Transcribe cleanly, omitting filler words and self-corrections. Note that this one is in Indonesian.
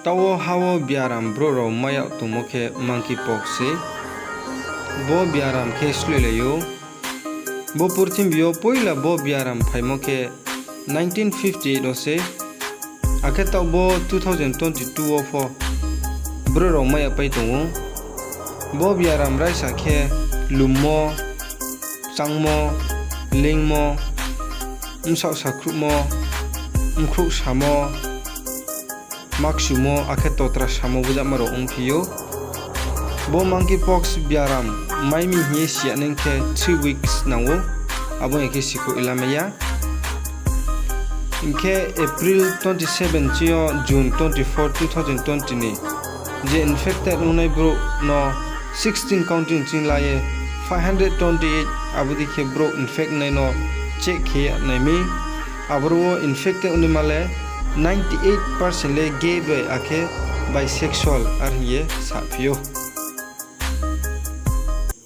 tawo hawo biwaram bro maya tumoke monkeypox se bo biwaram ke sloih bo purtim bio poila bo biwaram phaimoke 1958 ose ake taw bo 2022 ofo bro maya pai tongo bo biwaram raisa ke lummo changmo lingmo umsak sakrukmo umkruk samo maksumo ake totra samo budak maro ungpio bo monkeypox biwaram maimi hiye sianeng ke 3 weeks nango abo eke siko ilamaya inke April 27 chio June 24 2020 ni je infected unai bro no 16 counting chinlaye 528 abudi ke bro infect nai no check ke naimi abro infected unimale 98% le gay by ake bisexual ar hiye sapio